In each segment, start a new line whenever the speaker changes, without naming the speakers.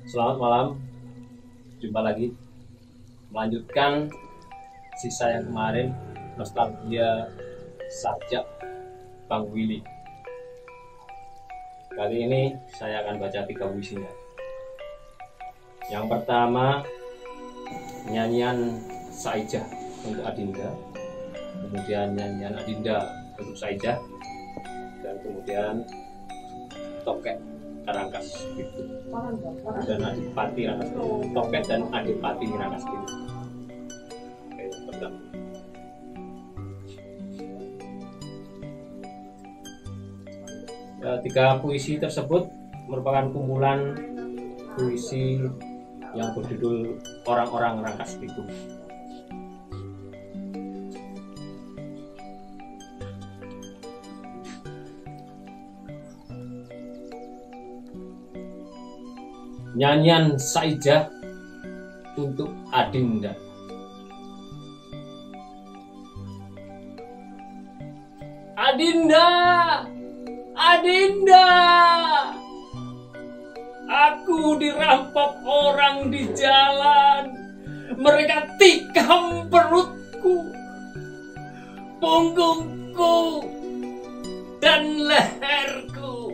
Selamat malam, jumpa lagi. Melanjutkan sisa yang kemarin, nostalgia sajak Bang Willy. Kali ini saya akan baca 3 puisinya. Yang pertama, nyanyian Saijah untuk Adinda, kemudian nyanyian Adinda untuk Saijah, dan kemudian Tokek Rangkas Biru dan Adipati Rangkas Biru. Tokek dan Adipati Rangkas Biru. Oke, pertama. Tiga puisi tersebut merupakan kumpulan puisi yang berjudul Orang-orang Rangkas Biru. Nyanyian Saijah untuk Adinda. Adinda, Adinda, aku dirampok orang di jalan. Mereka tikam perutku, punggungku, dan leherku.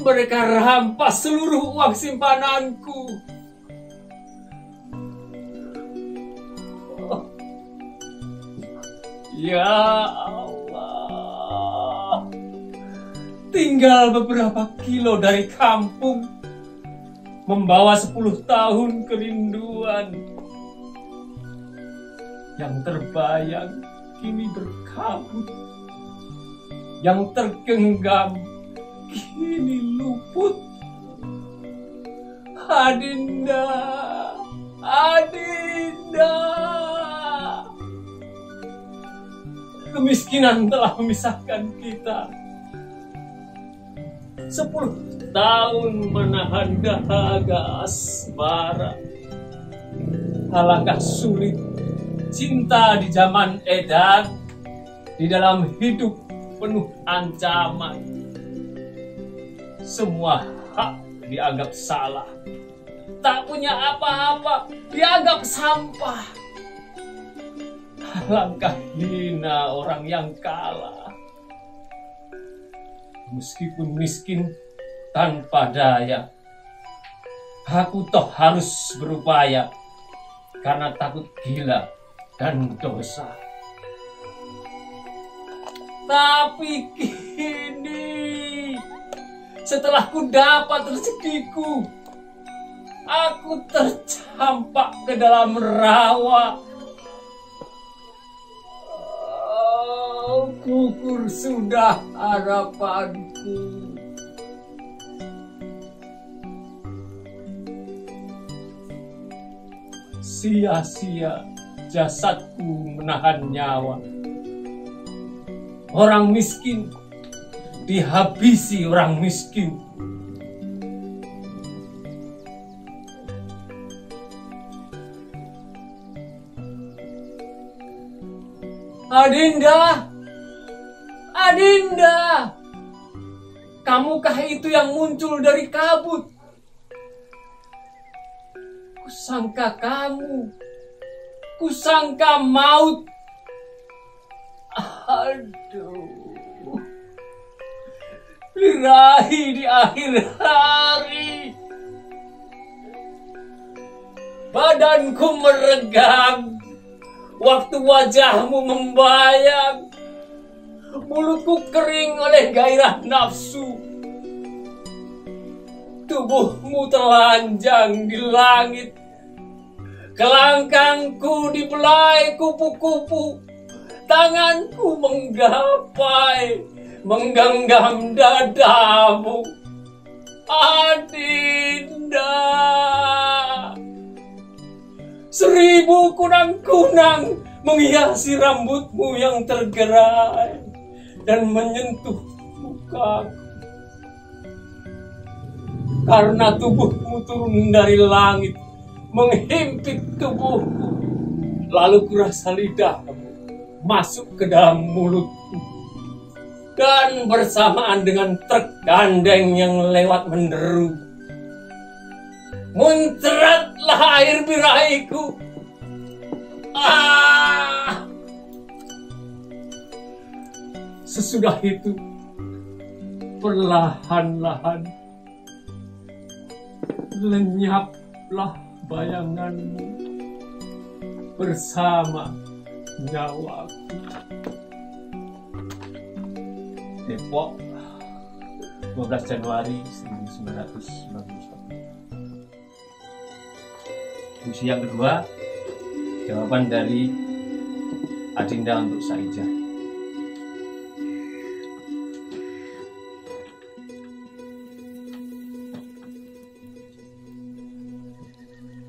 Mereka rampas seluruh uang simpananku. Oh. Ya Allah, tinggal beberapa kilo dari kampung, membawa 10 tahun kerinduan. Yang terbayang kini berkabut, yang tergenggam kini luput. Adinda, Adinda, kemiskinan telah memisahkan kita. 10 tahun menahan dahaga asmara. Alangkah sulit cinta di zaman edan, di dalam hidup penuh ancaman. Semua hak dianggap salah, tak punya apa-apa dianggap sampah. Alangkah hina orang yang kalah. Meskipun miskin tanpa daya, aku toh harus berupaya karena takut gila dan dosa. Tapi kini, setelah ku dapat rezekiku, aku tercampak ke dalam rawa. Oh, gugur sudah harapanku. Sia-sia jasadku menahan nyawa. Orang miskin dihabisi orang miskin. Adinda, Adinda, kamukah itu yang muncul dari kabut? Kusangka kamu, kusangka maut. Aduh, birahi di akhir hari. Badanku meregang waktu wajahmu membayang. Mulutku kering oleh gairah nafsu. Tubuhmu telanjang di langit. Kelangkangku dibelai kupu-kupu. Tanganku menggapai, menggenggam dadamu. Adinda, 1000 kunang-kunang menghiasi rambutmu yang tergerai dan menyentuh mukaku. Karena tubuhmu turun dari langit, menghimpit tubuhku, lalu kurasa lidahmu masuk ke dalam mulutku. dan bersamaan dengan truk gandeng yang lewat menderu, muncratlah air birahiku. Sesudah itu, perlahan-lahan lenyaplah bayanganmu bersama nyawaku. Depok, 12 Januari 1991. Puisi yang kedua, jawaban dari Adinda untuk Saijah.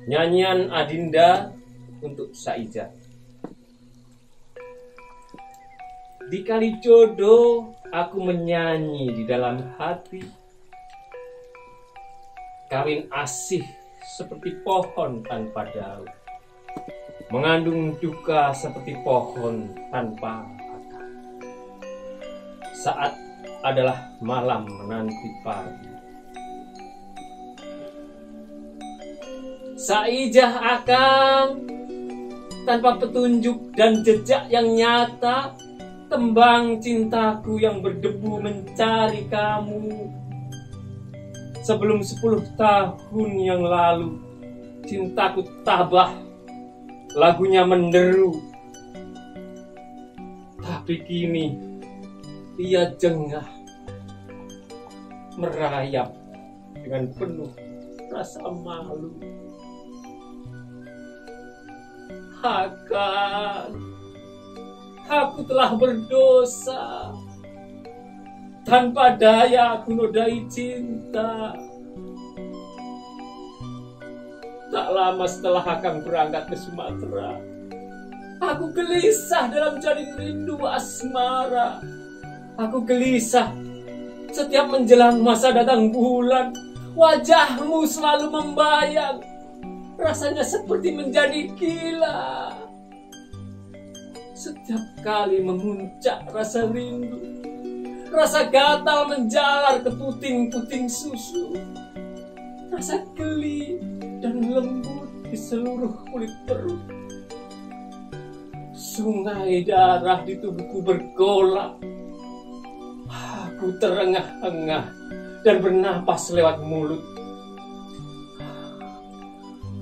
Nyanyian Adinda untuk Saijah. Di kali jodoh aku menyanyi di dalam hati, kawin asih seperti pohon tanpa daun, mengandung duka seperti pohon tanpa akar. Saat adalah malam menanti pagi. Saijah akang, tanpa petunjuk dan jejak yang nyata, tembang cintaku yang berdebu mencari kamu. Sebelum 10 tahun yang lalu, cintaku tabah, lagunya menderu. Tapi kini, ia jengah, merayap dengan penuh rasa malu. Akan aku telah berdosa, tanpa daya aku nodai cinta. Tak lama setelah Akang berangkat ke Sumatera, aku gelisah dalam jaring rindu asmara. Aku gelisah setiap menjelang masa datang bulan, wajahmu selalu membayang. Rasanya seperti menjadi gila. Setiap kali memuncak rasa rindu, rasa gatal menjalar ke puting-puting susu, rasa geli dan lembut di seluruh kulit perut. Sungai darah di tubuhku bergolak. Aku terengah-engah dan bernapas lewat mulut.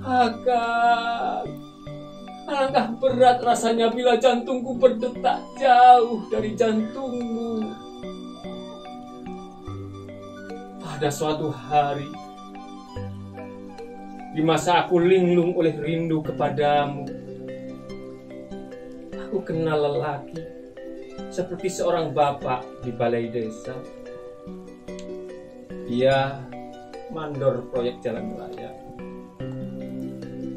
Akang, alangkah berat rasanya bila jantungku berdetak jauh dari jantungmu. Pada suatu hari, di masa aku linglung oleh rindu kepadamu, aku kenal lelaki seperti seorang bapak di balai desa. Dia mandor proyek jalan raya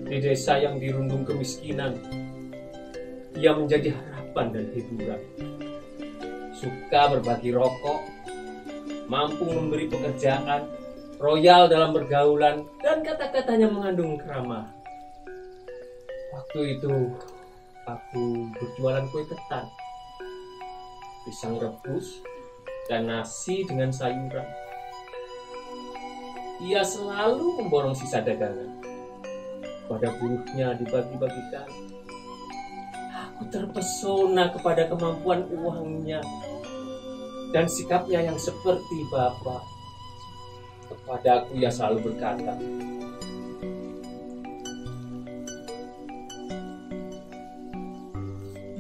di desa yang dirundung kemiskinan. Ia menjadi harapan dan hiburan. Suka berbagi rokok, mampu memberi pekerjaan, royal dalam pergaulan, dan kata-katanya mengandung keramahan. Waktu itu aku berjualan kue ketan, pisang rebus, dan nasi dengan sayuran. Ia selalu memborong sisa dagangan. Pada buruhnya dibagi-bagikan. Aku terpesona kepada kemampuan uangnya dan sikapnya yang seperti bapak. Kepadaku ia selalu berkata,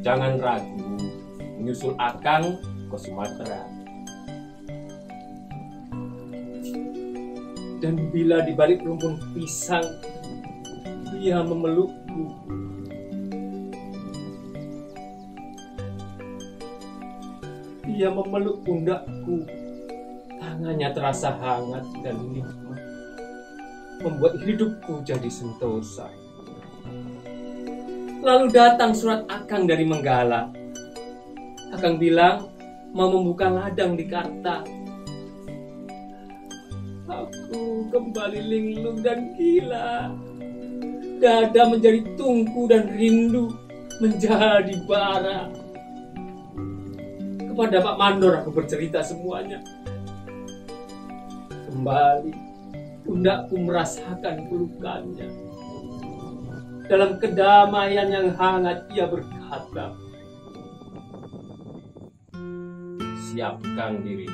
"Jangan ragu menyusul Akang ke Sumatera." Dan bila di balik rumpun pisang, ia memelukku. Ia memeluk pundakku. Tangannya terasa hangat dan nikmat, membuat hidupku jadi sentosa. Lalu datang surat Akang dari Menggala. Akang bilang mau membuka ladang di Karta. Aku kembali linglung dan gila. Dada menjadi tungku dan rindu menjadi bara. Kepada Pak Mandor aku bercerita semuanya. Kembali, pundakku merasakan pelukannya. Dalam kedamaian yang hangat ia berkata, siapkan diri.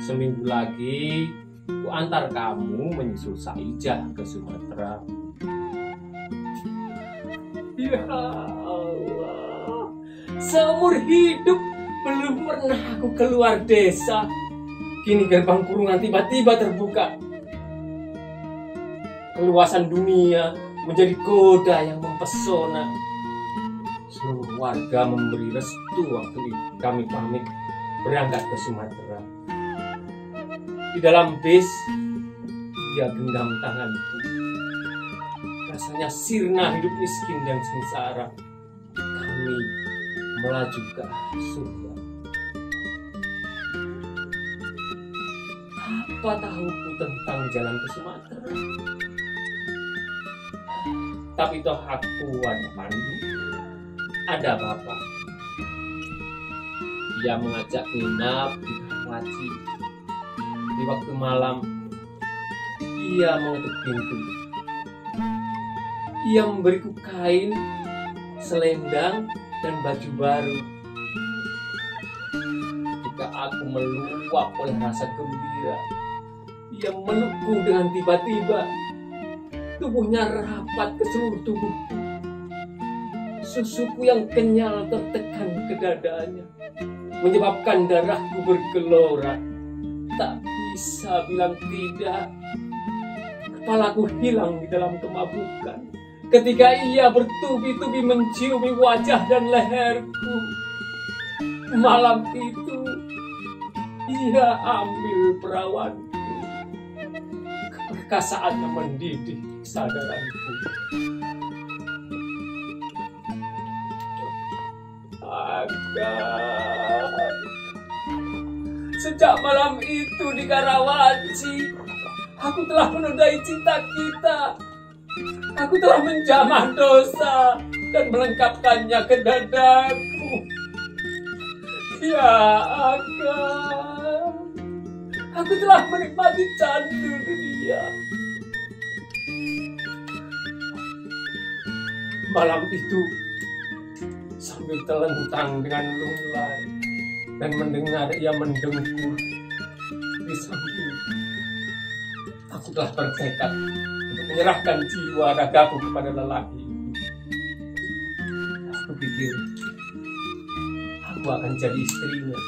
Seminggu lagi ku antar kamu menyusul Saijah ke Sumatera. Ya Allah, seumur hidup belum pernah aku keluar desa. Kini gerbang kurungan tiba-tiba terbuka. Keluasan dunia menjadi goda yang mempesona. Seluruh warga memberi restu waktu kami pamit berangkat ke Sumatera. Di dalam bis, ia genggam tanganku. Rasanya sirna hidup miskin dan sengsara. Kami melaju ke arah surga. Apa tahuku tentang jalan ke Sumatera? Tapi toh aku ada pandu, ada bapak. Ia mengajak nginap di Karawaci. Di waktu malam, ia mengetuk pintu. Ia memberiku kain, selendang, dan baju baru. Ketika aku meluap oleh rasa gembira, ia memelukku dengan tiba-tiba. Tubuhnya rapat ke seluruh tubuhku. Susuku yang kenyal tertekan ke dadanya, menyebabkan darahku bergelora. Tak bisa bilang tidak. Kepalaku hilang di dalam kemabukan ketika ia bertubi-tubi menciumi wajah dan leherku. Malam itu ia ambil perawanku. Keperkasaannya mendidik kesadaranku. Agak sejak malam itu di Karawaci, aku telah menodai cinta kita. Aku telah menjamah dosa dan melengkapkannya ke dadaku. Ya Agam, aku telah menikmati candu dunia. Malam itu, sambil telentang dengan lunglai dan mendengar ia mendengkur di samping, aku telah bertekad untuk menyerahkan jiwa ragaku kepada lelaki. Aku pikir aku akan jadi istrinya.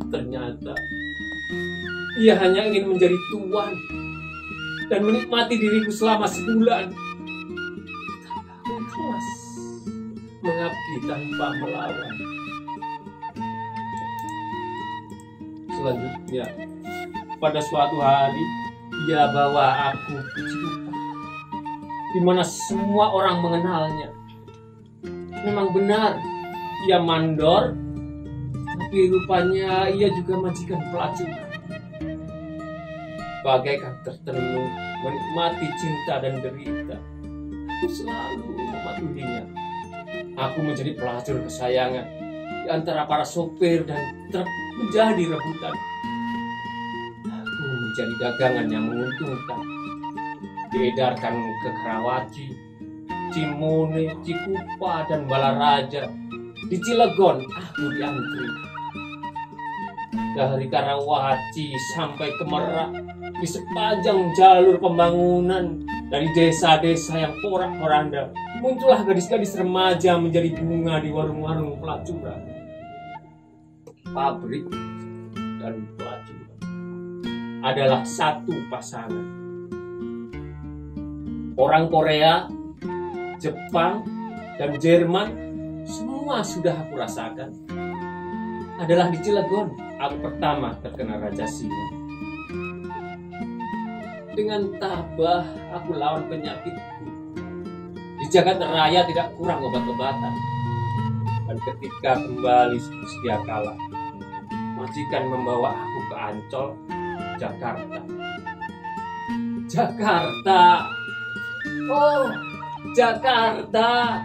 Ternyata ia hanya ingin menjadi tuan dan menikmati diriku selama sebulan. Tapi aku ikhlas mengabdi tanpa melawan. Selanjutnya, pada suatu hari, ia bawa aku ke Cikupa, di mana semua orang mengenalnya. Memang benar, ia mandor, tapi rupanya ia juga majikan pelacuran. Bagaikan tertenung menikmati cinta dan derita, aku selalu mematuhinya. Aku menjadi pelacur kesayangan di antara para sopir dan truk menjadi rebutan. Aku menjadi dagangan yang menguntungkan, diedarkan ke Karawaci, Cimone, Cikupa, dan Balaraja. Di Cilegon aku diantri. Dari Karawaci sampai ke Merak, di sepanjang jalur pembangunan, dari desa-desa yang porak-poranda, muncullah gadis-gadis remaja menjadi bunga di warung-warung pelacuran. Pabrik dan pelacuran adalah satu pasangan. Orang Korea, Jepang, dan Jerman semua sudah aku rasakan. Adalah di Cilegon aku pertama terkena raja singa. Dengan tabah aku lawan penyakitku. Di jagat raya tidak kurang obat-obatan. Dan ketika kembali sedia kala, majikan membawa aku ke Ancol, Jakarta. Jakarta, oh Jakarta,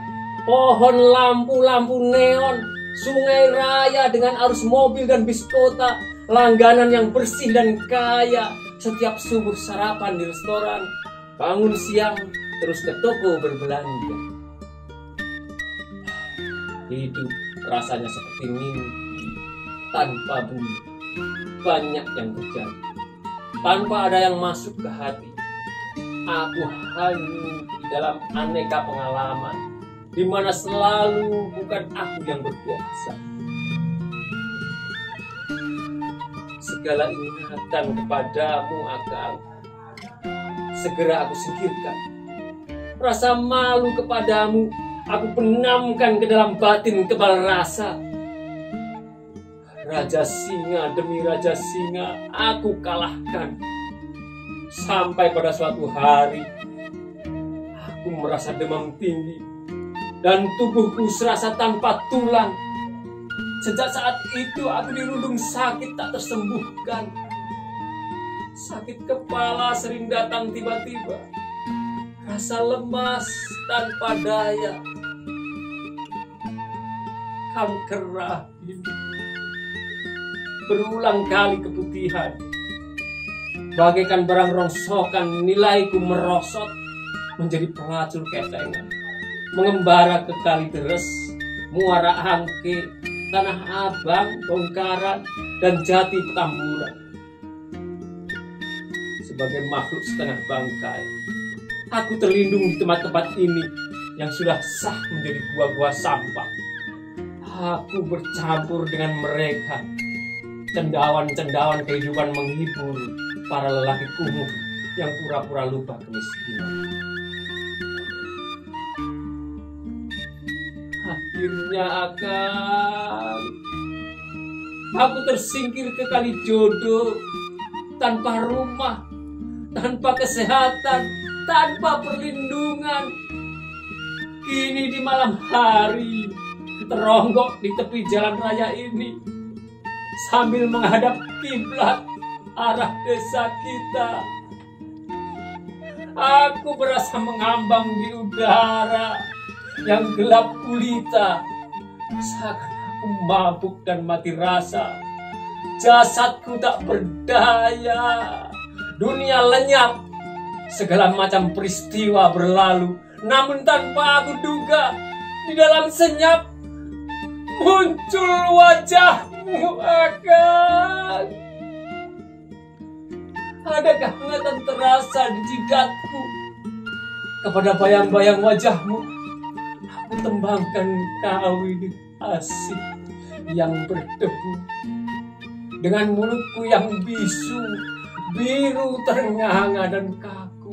pohon lampu-lampu neon, sungai raya dengan arus mobil dan bis kota, langganan yang bersih dan kaya, setiap subuh sarapan di restoran, bangun siang terus ke toko berbelanja. Hidup rasanya seperti mimpi tanpa bunyi. Banyak yang terjadi tanpa ada yang masuk ke hati. Aku hanyut di dalam aneka pengalaman, di mana selalu bukan aku yang berkuasa. Segala ingatan kepadamu akan segera aku singkirkan. Rasa malu kepadamu aku benamkan ke dalam batin kebal rasa. Raja singa demi raja singa aku kalahkan. Sampai pada suatu hari aku merasa demam tinggi dan tubuhku serasa tanpa tulang. Sejak saat itu aku dirundung sakit tak tersembuhkan. Sakit kepala sering datang tiba-tiba. Rasa lemas tanpa daya. Kanker rahim. Berulang kali keputihan. Bagaikan barang rongsokan, nilaiku merosot menjadi pelacur ketengan. Mengembara ke Kalideres, Muara Angke, Tanah Abang, Bongkaran, dan Jati Petamburan. Sebagai makhluk setengah bangkai, aku terlindung di tempat-tempat ini yang sudah sah menjadi gua-gua sampah. Aku bercampur dengan mereka. Cendawan-cendawan kehidupan menghibur para lelaki kumuh yang pura-pura lupa kemiskinan. Akhirnya aku tersingkir ke Kalijodo, tanpa rumah, tanpa kesehatan, tanpa perlindungan. Kini di malam hari teronggok di tepi jalan raya ini sambil menghadap kiblat arah desa kita. Aku berasa mengambang di udara yang gelap gulita, seakan aku mabuk dan mati rasa. Jasadku tak berdaya, dunia lenyap, segala macam peristiwa berlalu. Namun tanpa aku duga, di dalam senyap muncul wajahmu, Akang. Ada kehangatan terasa di jidatku. Kepada bayang-bayang wajahmu, aku tembangkan kawin asik yang berdebu. Dengan mulutku yang bisu, biru ternganga dan kaku.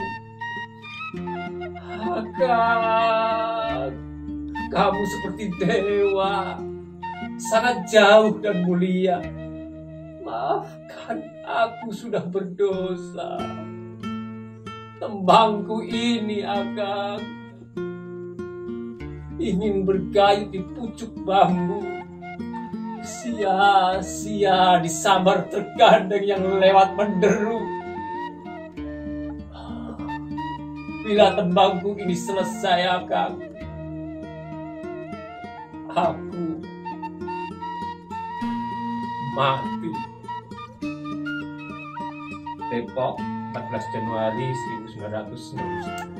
Akang, kamu seperti dewa, sangat jauh dan mulia. Maafkan, aku sudah berdosa. Tembangku ini, Akang, ingin bergayut di pucuk bambu. Sia-sia disambar tergandeng yang lewat menderu. Bila tembangku ini selesai, Akang, aku mati. Depok, 14 Januari 1990.